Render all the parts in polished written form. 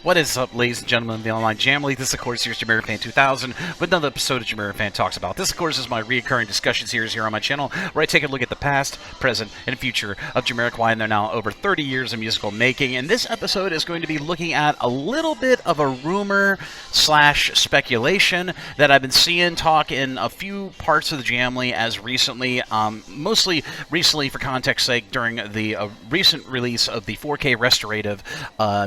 What is up, ladies and gentlemen of the online Jam League? This, of course, here's JamiroFan 2000 with another episode of JamiroFan Talks About. This, of course, is my recurring discussion series here on my channel, where I take a look at the past, present, and future of Jamiroquai, and they're now over 30 years of musical making. And this episode is going to be looking at a little bit of a rumor slash speculation that I've been seeing talk in a few parts of the Jam League as recently, mostly recently for context sake, during the recent release of the 4K restorative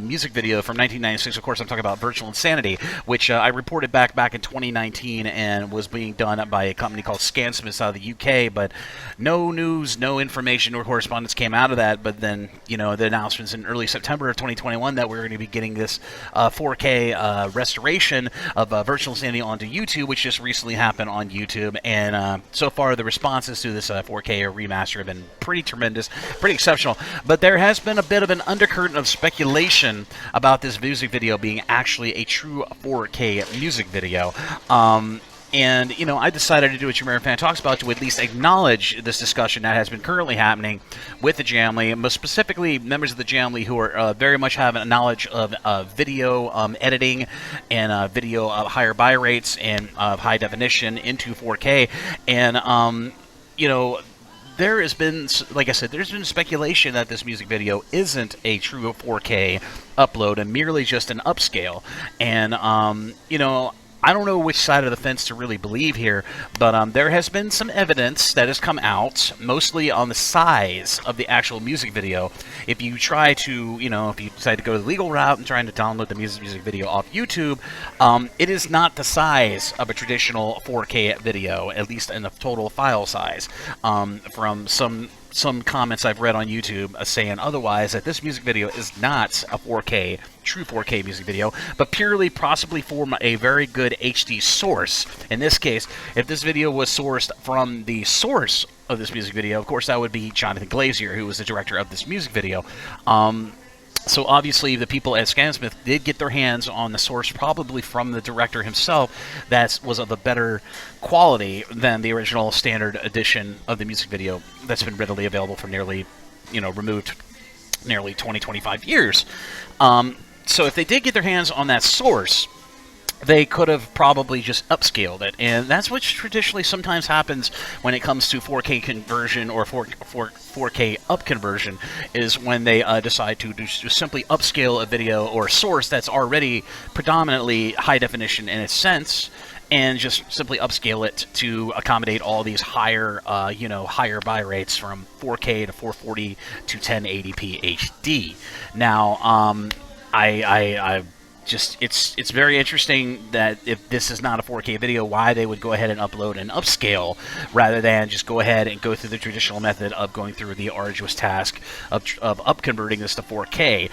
music video from 1996. Of course, I'm talking about Virtual Insanity, which I reported back in 2019 and was being done by a company called Scansmith out of the UK, but no news, no information, or correspondence came out of that. But then, you know, the announcements in early September of 2021 that we're going to be getting this 4K restoration of Virtual Insanity onto YouTube, which just recently happened on YouTube. And so far, the responses to this 4K remaster have been pretty tremendous, pretty exceptional. But there has been a bit of an undercurrent of speculation about this music video being actually a true 4K music video. And, you know, I decided to do what JamiroFan Talks About to at least acknowledge this discussion that has been currently happening with the Jam League, most specifically members of the Jam League who are very much have a knowledge of video editing and video higher buy rates and high definition into 4K. And, you know, there has been, like I said, there's been speculation that this music video isn't a true 4K upload and merely just an upscale. And, you know, I don't know which side of the fence to really believe here, but there has been some evidence that has come out, mostly on the size of the actual music video. If you try to, you know, if you decide to go the legal route and trying to download the music video off YouTube, it is not the size of a traditional 4K video, at least in the total file size. From some comments I've read on YouTube saying otherwise, that this music video is not a 4K, true 4K music video, but purely possibly from a very good HD source. In this case, if this video was sourced from the source of this music video, of course that would be Jonathan Glazier, who was the director of this music video. So obviously the people at Scansmith did get their hands on the source, probably from the director himself, that was of a better quality than the original standard edition of the music video that's been readily available for nearly, you know, removed nearly 20-25 years. So if they did get their hands on that source, they could have probably just upscaled it, and that's what traditionally sometimes happens when it comes to 4K conversion or 4K up conversion, is when they decide to just simply upscale a video or source that's already predominantly high definition in its sense, and just simply upscale it to accommodate all these higher, you know, higher buy rates from 4K to 440 to 1080p HD. Now, it's very interesting that if this is not a 4K video, why they would go ahead and upload an upscale rather than just go ahead and go through the traditional method of going through the arduous task of up-converting this to 4K.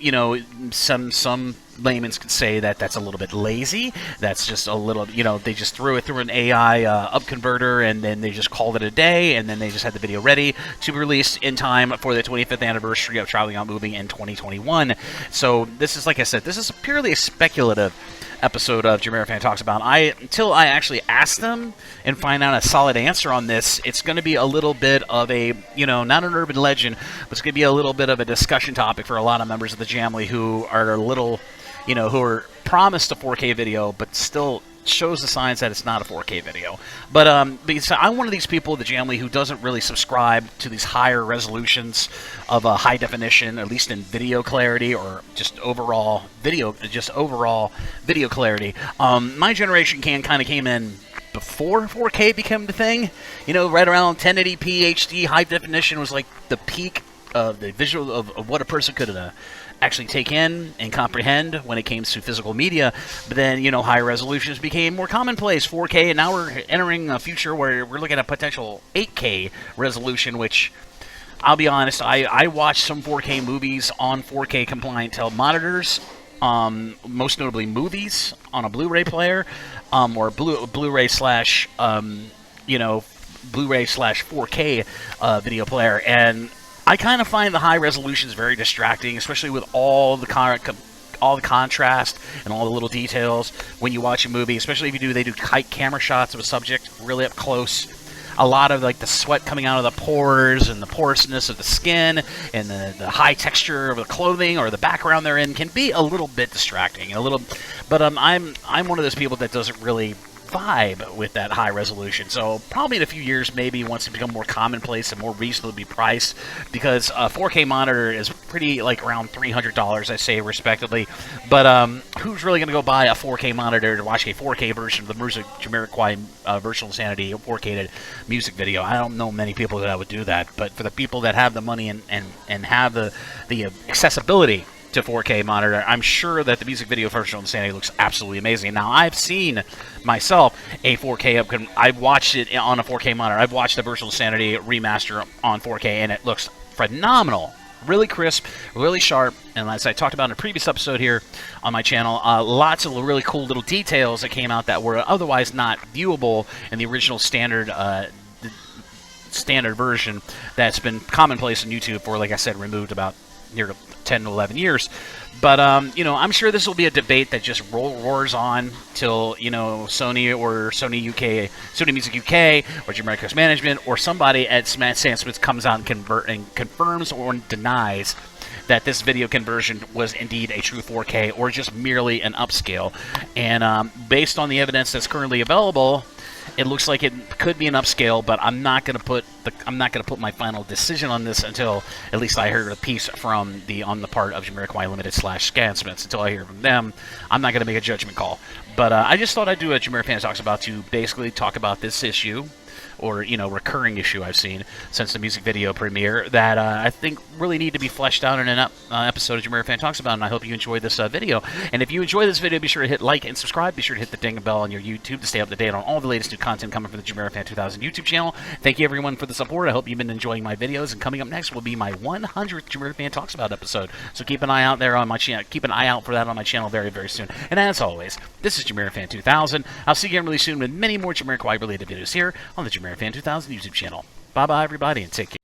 You know, some laymen could say that that's a little bit lazy. That's just a little, you know, they just threw it through an AI up converter and then they just called it a day, and then they just had the video ready to be released in time for the 25th anniversary of Traveling Out Movie in 2021. So this is, like I said, this is purely a speculative episode of JamiroFan Talks About. Until I actually ask them and find out a solid answer on this, it's going to be a little bit of a, you know, not an urban legend, but it's going to be a little bit of a discussion topic for a lot of members of the Jam League who are a little, you know, who are promised a 4K video, but still shows the signs that it's not a 4K video. But because I'm one of these people, the Jam League, who doesn't really subscribe to these higher resolutions of high definition, at least in video clarity or just overall video clarity. My generation kind of came in before 4K became the thing. You know, right around 1080p HD high definition was like the peak of the visual of what a person could actually take in and comprehend when it came to physical media. But then, you know, higher resolutions became more commonplace, 4K, and now we're entering a future where we're looking at potential 8K resolution, which, I'll be honest, I watched some 4K movies on 4K compliant monitors, most notably movies on a Blu-ray player, or Blu-ray slash, you know, Blu-ray slash 4K video player, and I kind of find the high resolutions very distracting, especially with all the contrast and all the little details when you watch a movie, especially if they do tight camera shots of a subject really up close. a lot of like the sweat coming out of the pores and the porousness of the skin and the high texture of the clothing or the background they're in can be a little bit distracting, but I'm one of those people that doesn't really vibe with that high resolution. So probably in a few years, maybe once it become more commonplace and more reasonably priced, because a 4K monitor is pretty like around $300, I say respectively. But who's really going to go buy a 4K monitor to watch a 4K version of the Jamiroquai Virtual Insanity 4K music video? I don't know many people that would do that, but for the people that have the money and have the accessibility to 4K monitor, I'm sure that the music video for Virtual Insanity looks absolutely amazing. Now, I've seen myself a 4K I've watched it on a 4K monitor. I've watched the Virtual Insanity remaster on 4K, and it looks phenomenal. Really crisp, really sharp, and as I talked about in a previous episode here on my channel, lots of really cool little details that came out that were otherwise not viewable in the original standard version that's been commonplace in YouTube for, like I said, removed about near 10 to 11 years. But, you know, I'm sure this will be a debate that just roars on till, you know, Sony Music UK, or Jamiroquai's management, or somebody at Sam Smith comes out and confirms or denies that this video conversion was indeed a true 4K or just merely an upscale. And based on the evidence that's currently available, it looks like it could be an upscale, but I'm not going to put my final decision on this until at least I heard a piece from on the part of Jamiroquai Limited / Scansmiths. Until I hear from them, I'm not going to make a judgment call. But I just thought I'd do a JamiroFan Talks About to basically talk about this issue, or, you know, recurring issue I've seen since the music video premiere that I think really need to be fleshed out in an episode of JamiroFan Talks About, and I hope you enjoyed this video. And if you enjoy this video, be sure to hit like and subscribe. Be sure to hit the ding bell on your YouTube to stay up to date on all the latest new content coming from the JamiroFan 2000 YouTube channel. Thank you, everyone, for the support. I hope you've been enjoying my videos, and coming up next will be my 100th JamiroFan Talks About episode. So keep an eye out there on my channel. Keep an eye out for that on my channel very, very soon. And as always, this is JamiroFan 2000. I'll see you again really soon with many more Jamiroquai related videos here on the JamiroFan 2000 YouTube channel. Bye-bye, everybody, and take care.